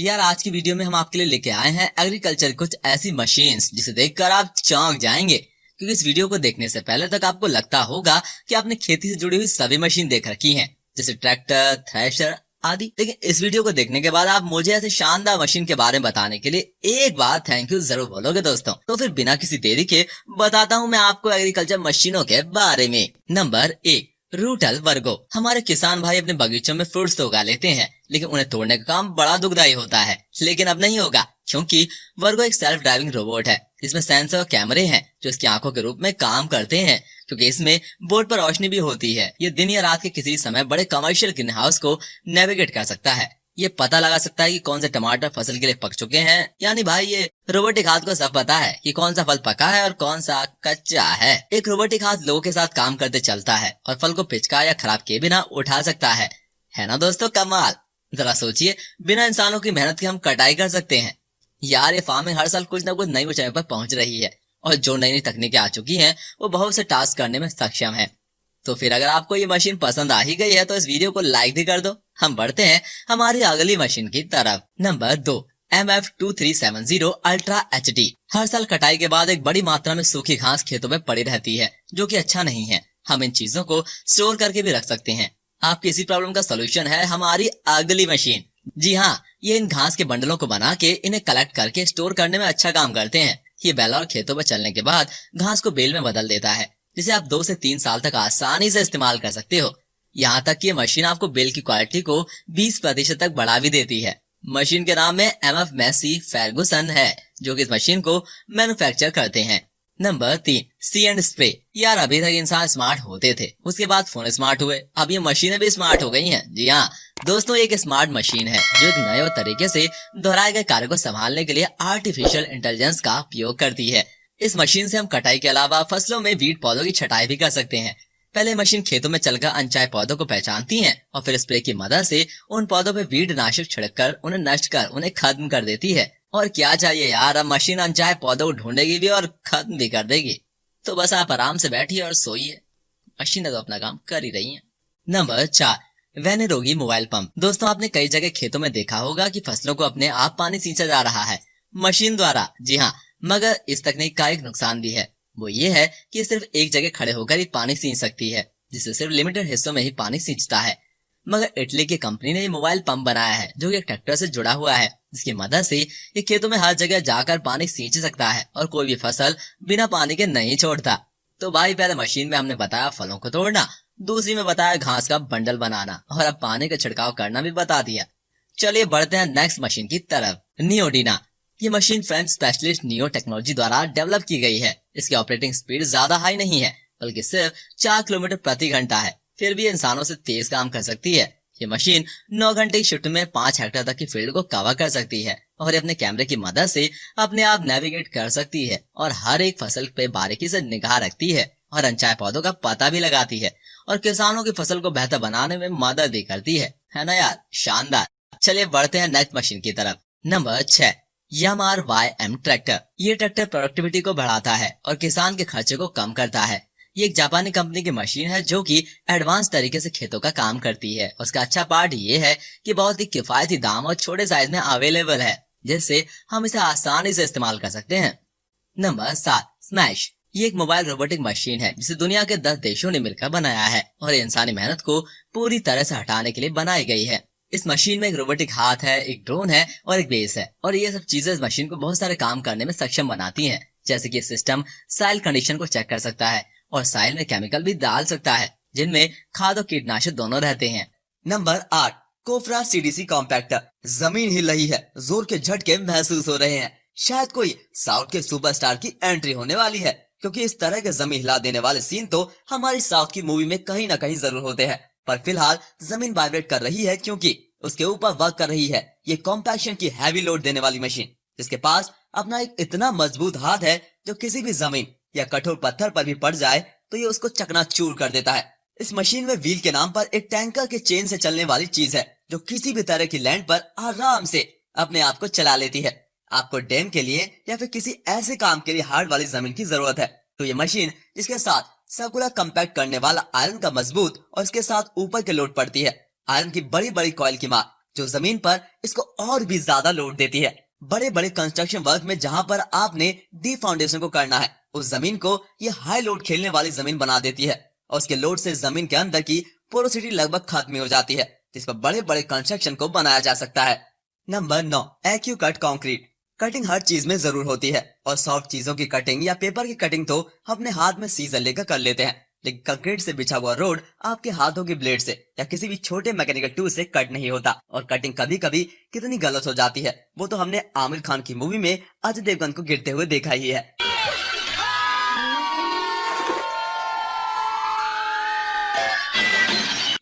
यार आज की वीडियो में हम आपके लिए लेके आए हैं एग्रीकल्चर कुछ ऐसी मशीन्स जिसे देखकर आप चौंक जाएंगे, क्योंकि इस वीडियो को देखने से पहले तक आपको लगता होगा कि आपने खेती से जुड़ी हुई सभी मशीन देख रखी हैं, जैसे ट्रैक्टर, थ्रेशर आदि। लेकिन इस वीडियो को देखने के बाद आप मुझे ऐसे शानदार मशीन के बारे में बताने के लिए एक बार थैंक यू जरूर बोलोगे दोस्तों। तो फिर बिना किसी देरी के बताता हूँ मैं आपको एग्रीकल्चर मशीनों के बारे में। नंबर 1, रूटल वर्गो। हमारे किसान भाई अपने बगीचों में फ्रूट्स तो उगा लेते हैं, लेकिन उन्हें तोड़ने का काम बड़ा दुखदाई होता है। लेकिन अब नहीं होगा, क्योंकि वर्गो एक सेल्फ ड्राइविंग रोबोट है। इसमें सेंसर और कैमरे हैं जो इसकी आंखों के रूप में काम करते हैं, क्योंकि इसमें बोर्ड पर रोशनी भी होती है। ये दिन या रात के किसी समय बड़े कमर्शियल ग्रीन हाउस को नेविगेट कर सकता है। ये पता लगा सकता है कि कौन से टमाटर फसल के लिए पक चुके हैं। यानी भाई ये रोबोटिक हाथ को सब पता है कि कौन सा फल पका है और कौन सा कच्चा है। एक रोबोटिक हाथ लोगों के साथ काम करते चलता है और फल को पिचका या खराब किए बिना उठा सकता है ना दोस्तों? कमाल। जरा सोचिए, बिना इंसानों की मेहनत के हम कटाई कर सकते हैं। यार ये फार्मिंग हर साल कुछ न कुछ नई ऊंचाई पर पहुंच रही है, और जो नई नई तकनीकें आ चुकी हैं वो बहुत से टास्क करने में सक्षम है। तो फिर अगर आपको ये मशीन पसंद आ ही गई है तो इस वीडियो को लाइक भी कर दो। हम बढ़ते हैं हमारी अगली मशीन की तरफ। Number 2, MF2370 ultra HD। हर साल कटाई के बाद एक बड़ी मात्रा में सूखी घास खेतों में पड़ी रहती है, जो कि अच्छा नहीं है। हम इन चीजों को स्टोर करके भी रख सकते हैं। आपकी इसी प्रॉब्लम का सोल्यूशन है हमारी अगली मशीन। जी हाँ, ये इन घास के बंडलों को बना के इन्हें कलेक्ट करके स्टोर करने में अच्छा काम करते हैं। ये बैल और खेतों पर चलने के बाद घास को बेल में बदल देता है, जिसे आप 2 से 3 साल तक आसानी से इस्तेमाल कर सकते हो। यहाँ तक कि ये मशीन आपको बेल की क्वालिटी को 20% तक बढ़ा भी देती है। मशीन के नाम में MF मैसी फर्गुसन है, जो कि इस मशीन को मैन्युफैक्चर करते हैं। Number 3, C and spray. यार अभी तक इंसान स्मार्ट होते थे, उसके बाद फोन स्मार्ट हुए, अब ये मशीनें भी स्मार्ट हो गई हैं। जी हाँ दोस्तों, एक स्मार्ट मशीन है जो एक नए तरीके से दोहराए गए कार्य को संभालने के लिए आर्टिफिशियल इंटेलिजेंस का उपयोग करती है। इस मशीन से हम कटाई के अलावा फसलों में वीड पौधों की छटाई भी कर सकते हैं। पहले मशीन खेतों में चलकर अनचाहे पौधों को पहचानती है और फिर स्प्रे की मदद से उन पौधों पे वीड नाशक छिड़ककर उन्हें नष्ट कर उन्हें खत्म कर देती है। और क्या चाहिए यार, अब मशीन अनचाहे पौधों को ढूंढेगी भी और खत्म भी कर देगी। तो बस आप आराम से बैठिए और सोइए, मशीनें तो अपना काम कर ही रही हैं। नंबर 4, वेनेरोगी मोबाइल पंप। दोस्तों आपने कई जगह खेतों में देखा होगा कि फसलों को अपने आप पानी सींचा जा रहा है मशीन द्वारा। जी हाँ, मगर इस तकनीक का एक नुकसान भी है। वो ये है कि सिर्फ एक जगह खड़े होकर ही पानी सींच सकती है, जिससे सिर्फ लिमिटेड हिस्सों में ही पानी सींचता है। मगर इटली की कंपनी ने ये मोबाइल पंप बनाया है, जो एक ट्रैक्टर से जुड़ा हुआ है, जिसकी मदद से ये खेतों में हर जगह जाकर पानी सींच सकता है और कोई भी फसल बिना पानी के नहीं छोड़ता। तो भाई पहले मशीन में हमने बताया फलों को तोड़ना, दूसरी में बताया घास का बंडल बनाना, और अब पानी का छिड़काव करना भी बता दिया। चलिए बढ़ते हैं नेक्स्ट मशीन की तरफ। नियोडीना। ये machine French specialist neo technology द्वारा डेवलप की गई है। इसकी ऑपरेटिंग स्पीड ज्यादा हाई नहीं है, बल्कि सिर्फ 4 किलोमीटर प्रति घंटा है। फिर भी इंसानों से तेज काम कर सकती है। ये मशीन 9 घंटे की शिफ्ट में 5 हेक्टेयर तक की फील्ड को कवर कर सकती है, और अपने कैमरे की मदद से अपने आप नेविगेट कर सकती है और हर एक फसल पे बारीकी से निगाह रखती है और अनचाहे पौधों का पता भी लगाती है और किसानों की फसल को बेहतर बनाने में मदद भी करती है ना यार? शानदार। चलिए बढ़ते हैं नेक्स्ट मशीन की तरफ। Number 6, यामार YM tractor. ये ट्रैक्टर प्रोडक्टिविटी को बढ़ाता है और किसान के खर्चे को कम करता है। ये एक जापानी कंपनी की मशीन है जो कि एडवांस तरीके से खेतों का काम करती है। उसका अच्छा पार्ट ये है कि बहुत ही किफायती दाम और छोटे साइज में अवेलेबल है, जिससे हम इसे आसानी से इस्तेमाल कर सकते हैं। Number 7, smash. ये एक मोबाइल रोबोटिक मशीन है जिसे दुनिया के 10 देशों ने मिलकर बनाया है, और इंसानी मेहनत को पूरी तरह से हटाने के लिए बनाई गई है। इस मशीन में एक रोबोटिक हाथ है, एक ड्रोन है और एक बेस है, और ये सब चीजें इस मशीन को बहुत सारे काम करने में सक्षम बनाती हैं। जैसे कि सिस्टम सॉइल कंडीशन को चेक कर सकता है और सॉइल में केमिकल भी डाल सकता है, जिनमें खाद और कीटनाशक दोनों रहते हैं। Number 8, कोफ्रा CDC compactor. जमीन हिल रही है, जोर के झटके महसूस हो रहे हैं। शायद कोई साउथ के सुपरस्टार की एंट्री होने वाली है, क्योंकि इस तरह के जमीन हिला देने वाले सीन तो हमारी साउथ की मूवी में कहीं ना कहीं जरूर होते हैं। पर फिलहाल जमीन वाइब्रेट कर रही है, क्योंकि उसके ऊपर वर्क कर रही है ये कॉम्पैक्शन की हैवी लोड देने वाली मशीन, जिसके पास अपना एक इतना मजबूत हाथ है जो किसी भी जमीन या कठोर पत्थर पर भी पड़ जाए तो ये उसको चकनाचूर कर देता है। इस मशीन में व्हील के नाम पर एक टैंकर के चेन से चलने वाली चीज है, जो किसी भी तरह की लैंड पर आराम से अपने आप को चला लेती है। आपको डैम के लिए या फिर किसी ऐसे काम के लिए हार्ड वाली जमीन की जरूरत है, तो ये मशीन जिसके साथ सर्कुलर कंपैक्ट करने वाला आयरन का मजबूत और इसके साथ ऊपर के लोड पड़ती है आयरन की बड़ी बड़ी कॉइल की मार, जो जमीन पर इसको और भी ज्यादा लोड देती है। बड़े बड़े कंस्ट्रक्शन वर्क में जहां पर आपने डीप फाउंडेशन को करना है, उस जमीन को ये हाई लोड खेलने वाली जमीन बना देती है और उसके लोड से जमीन के अंदर की पोरोसिटी लगभग खत्म हो जाती है, जिस पर बड़े बड़े कंस्ट्रक्शन को बनाया जा सकता है। नंबर 9, एक्यू कट कंक्रीट। कटिंग हर चीज में जरूर होती है और सॉफ्ट चीजों की कटिंग या पेपर की कटिंग तो अपने हाथ में सीजर लेकर कर लेते हैं, लेकिन कंक्रीट से बिछा हुआ रोड आपके हाथों की ब्लेड से या किसी भी छोटे मैकेनिकल टूल से कट नहीं होता। और कटिंग कभी कभी कितनी गलत हो जाती है वो तो हमने आमिर खान की मूवी में अजय देवगन को गिरते हुए देखा ही है।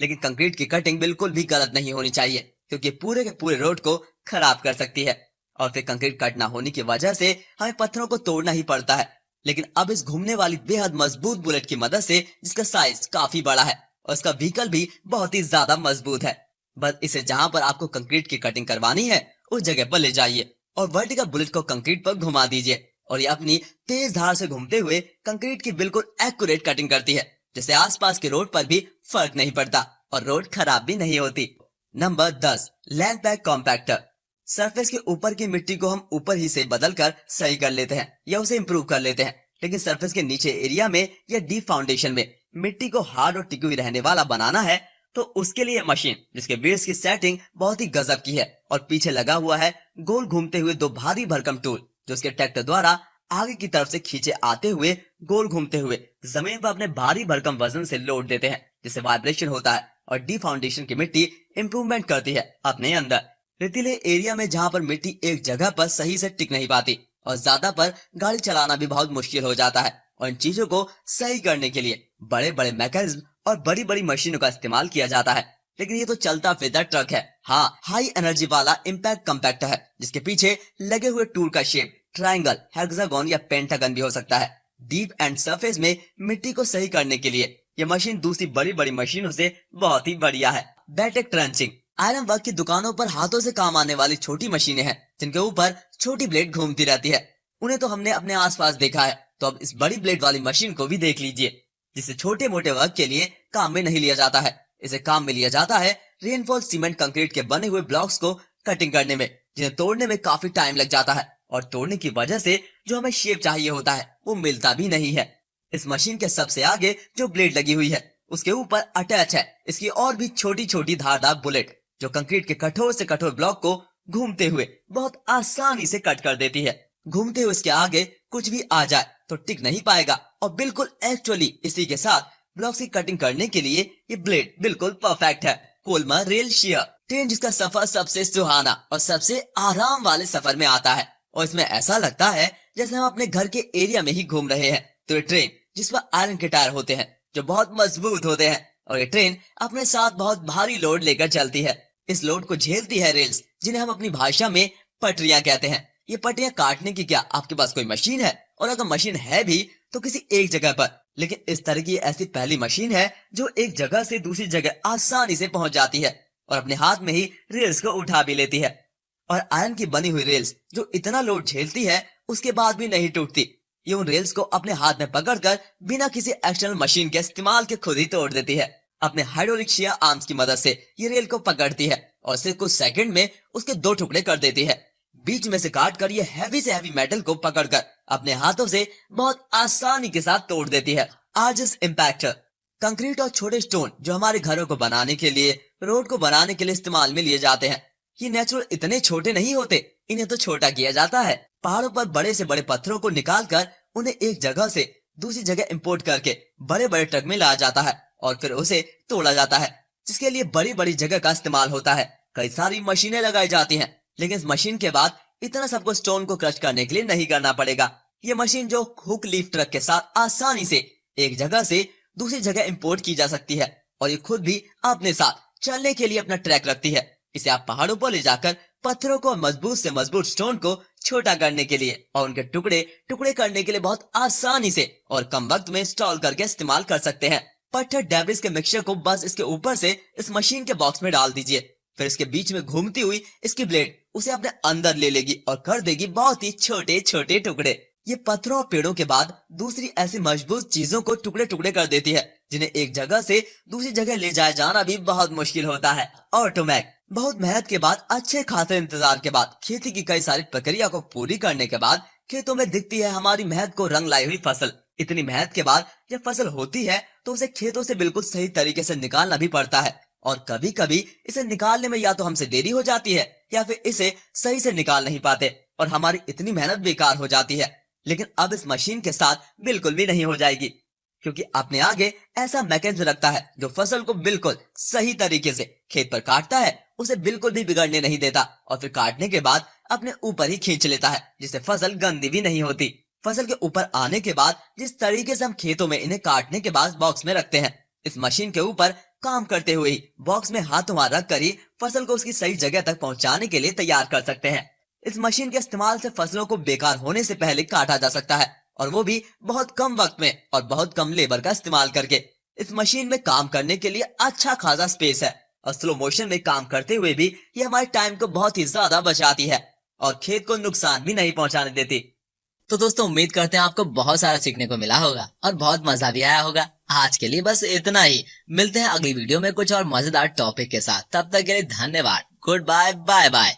लेकिन कंक्रीट की कटिंग बिल्कुल भी गलत नहीं होनी चाहिए, क्योंकि पूरे के पूरे रोड को खराब कर सकती है। और फिर कंक्रीट कट ना होने की वजह से हमें पत्थरों को तोड़ना ही पड़ता है। लेकिन अब इस घूमने वाली बेहद मजबूत बुलेट की मदद से, जिसका साइज काफी बड़ा है और इसका व्हीकल भी बहुत ही ज्यादा मजबूत है, बस इसे जहां पर आपको कंक्रीट की कटिंग करवानी है उस जगह पर ले जाइए और वर्टिकल बुलेट को कंक्रीट पर घुमा दीजिए और ये अपनी तेज धार से घूमते हुए कंक्रीट की बिल्कुल एक्यूरेट कटिंग करती है, जिससे आसपास के रोड पर भी फर्क नहीं पड़ता और रोड खराब भी नहीं होती। Number 10, land bag compactor. Surface के ऊपर की मिट्टी को हम ऊपर ही से बदलकर सही कर लेते हैं या उसे इम्प्रूव कर लेते हैं, लेकिन सरफेस के नीचे एरिया में या डीप फाउंडेशन में मिट्टी को हार्ड और टिकी हुई रहने वाला बनाना है तो उसके लिए मशीन जिसके व्हील्स की सेटिंग बहुत ही गजब की है और पीछे लगा हुआ है गोल घूमते हुए 2 भारी भरकम टूल, जो उसके ट्रैक्टर द्वारा आगे की तरफ से खींचे आते हुए गोल घूमते हुए जमीन पर अपने भारी भरकम वजन से लोड देते हैं, जिससे वाइब्रेशन होता है और डीप फाउंडेशन की मिट्टी इंप्रूवमेंट करती है अपने अंदर। रेतीले एरिया में जहां पर मिट्टी एक जगह पर सही से टिक नहीं पाती और ज्यादा पर गाड़ी चलाना भी बहुत मुश्किल हो जाता है, और इन चीजों को सही करने के लिए बड़े बड़े मैकेनिज्म और बड़ी बड़ी मशीनों का इस्तेमाल किया जाता है। लेकिन ये तो चलता फिरता ट्रक है, हाँ, हाई एनर्जी वाला इम्पैक्ट कंपैक्टर है, जिसके पीछे लगे हुए टूल का शेप ट्राइंगल, हेक्सागोन या पेंटागन भी हो सकता है। डीप एंड सरफेस में मिट्टी को सही करने के लिए ये मशीन दूसरी बड़ी बड़ी मशीनों से बहुत ही बढ़िया है। बैटेक ट्रंचिंग। आयरन वर्क की दुकानों पर हाथों से काम आने वाली छोटी मशीनें हैं, जिनके ऊपर छोटी ब्लेड घूमती रहती है। उन्हें तो हमने अपने आसपास देखा है, तो अब इस बड़ी ब्लेड वाली मशीन को भी देख लीजिए, जिसे छोटे मोटे वर्क के लिए काम में नहीं लिया जाता है। इसे काम में लिया जाता है रेनफॉर्स्ड सीमेंट कंक्रीट के बने हुए ब्लॉक्स को कटिंग करने में, जिन्हें तोड़ने में काफी टाइम लग जाता है और तोड़ने की वजह से जो हमें शेप चाहिए होता है वो मिलता भी नहीं है। इस मशीन के सबसे आगे जो ब्लेड लगी हुई है उसके ऊपर अटैच है इसकी और भी छोटी छोटी धारदार बुलेट, जो कंक्रीट के कठोर से कठोर ब्लॉक को घूमते हुए बहुत आसानी से कट कर देती है। घूमते हुए इसके आगे कुछ भी आ जाए तो टिक नहीं पाएगा और बिल्कुल एक्चुअली इसी के साथ ब्लॉक की कटिंग करने के लिए ये ब्लेड बिल्कुल परफेक्ट है। कोलमा रेल शेयर ट्रेन, जिसका सफर सबसे सुहाना और सबसे आराम वाले सफर में आता है और इसमें ऐसा लगता है जैसे हम अपने घर के एरिया में ही घूम रहे हैं। तो ये ट्रेन जिस पर आयरन के टायर होते हैं जो बहुत मजबूत होते हैं, और ये ट्रेन अपने साथ बहुत भारी लोड लेकर चलती है। इस लोड को झेलती है रेल्स, जिन्हें हम अपनी भाषा में पटरियां कहते हैं। ये पटरियां काटने की क्या आपके पास कोई मशीन है? और अगर मशीन है भी तो किसी एक जगह पर, लेकिन इस तरह की ऐसी पहली मशीन है जो एक जगह से दूसरी जगह आसानी से पहुंच जाती है और अपने हाथ में ही रेल्स को उठा भी लेती है। और आयरन की बनी हुई रेल्स जो इतना लोड झेलती है उसके बाद भी नहीं टूटती। ये उन रेल्स को अपने हाथ में पकड़कर बिना किसी एक्सटर्नल मशीन के इस्तेमाल के खुद ही तोड़ देती है। अपने हाइड्रोलिक शेयर आर्म्स की मदद से ये रेल को पकड़ती है और सिर्फ कुछ सेकंड में उसके 2 टुकड़े कर देती है। बीच में से काट कर ये हैवी से हैवी मेटल को पकड़कर अपने हाथों से बहुत आसानी के साथ तोड़ देती है। आर्जिस इम्पैक्टर कंक्रीट और छोटे स्टोन जो हमारे घरों को बनाने के लिए, रोड को बनाने के लिए इस्तेमाल में लिए जाते हैं, ये नेचुरल इतने छोटे नहीं होते, इन्हें तो छोटा किया जाता है। पहाड़ों पर बड़े से बड़े पत्थरों को निकालकर उन्हें एक जगह से दूसरी जगह इंपोर्ट करके बड़े बड़े ट्रक में लाया जाता है और फिर उसे तोड़ा जाता है, जिसके लिए बड़ी बड़ी जगह का इस्तेमाल होता है। कई सारी मशीनें लगाई जाती हैं, लेकिन इस मशीन के बाद इतना सबको स्टोन को क्रश करने के लिए नहीं करना पड़ेगा। ये मशीन जो हुक लीफ ट्रक के साथ आसानी से एक जगह से दूसरी जगह इंपोर्ट की जा सकती है और ये खुद भी अपने साथ चलने के लिए अपना ट्रैक रखती है। इसे आप पहाड़ों पर ले जाकर पत्थरों को मजबूत से मजबूत स्टोन को छोटा करने के लिए और उनके टुकड़े टुकड़े करने के लिए बहुत आसानी से और कम वक्त में इंस्टॉल करके इस्तेमाल कर सकते हैं। पत्थर डेब्रिस के मिक्सचर को बस इसके ऊपर से इस मशीन के बॉक्स में डाल दीजिए, फिर इसके बीच में घूमती हुई इसकी ब्लेड उसे अपने अंदर ले लेगी और कर देगी बहुत ही छोटे छोटे टुकड़े। ये पत्थरों और पेड़ों के बाद दूसरी ऐसी मजबूत चीजों को टुकड़े टुकड़े कर देती है, जिन्हें एक जगह से दूसरी जगह ले जाया जाना भी बहुत मुश्किल होता है। ऑटोमैक बहुत मेहनत के बाद, अच्छे खासे इंतजार के बाद, खेती की कई सारी प्रक्रिया को पूरी करने के बाद खेतों में दिखती है हमारी मेहनत को रंग लाई हुई फसल। इतनी मेहनत के बाद जब फसल होती है तो उसे खेतों से बिल्कुल सही तरीके से निकालना भी पड़ता है, और कभी कभी इसे निकालने में या तो हमसे देरी हो जाती है या फिर इसे सही से निकाल नहीं पाते और हमारी इतनी मेहनत बेकार हो जाती है। लेकिन अब इस मशीन के साथ बिल्कुल भी नहीं हो जाएगी, क्योंकि अपने आगे ऐसा मैकेनिज्म रखता है जो फसल को बिल्कुल सही तरीके से खेत पर काटता है, उसे बिल्कुल भी बिगड़ने नहीं देता और फिर काटने के बाद अपने ऊपर ही खींच लेता है, जिससे फसल गंदी भी नहीं होती। फसल के ऊपर आने के बाद जिस तरीके से हम खेतों में इन्हें काटने के बाद बॉक्स में रखते हैं, इस मशीन के ऊपर काम करते हुए ही बॉक्स में हाथों हाथ रख कर ही फसल को उसकी सही जगह तक पहुंचाने के लिए तैयार कर सकते हैं। इस मशीन के इस्तेमाल से फसलों को बेकार होने से पहले काटा जा सकता है, और वो भी बहुत कम वक्त में और बहुत कम लेबर का इस्तेमाल करके। इस मशीन में काम करने के लिए अच्छा खासा स्पेस है और स्लो मोशन में काम करते हुए भी ये हमारे टाइम को बहुत ही ज्यादा बचाती है और खेत को नुकसान भी नहीं पहुंचाने देती। तो दोस्तों, उम्मीद करते हैं आपको बहुत सारा सीखने को मिला होगा और बहुत मजा भी आया होगा। आज के लिए बस इतना ही। मिलते हैं अगली वीडियो में कुछ और मजेदार टॉपिक के साथ। तब तक के लिए धन्यवाद। Good bye, bye bye.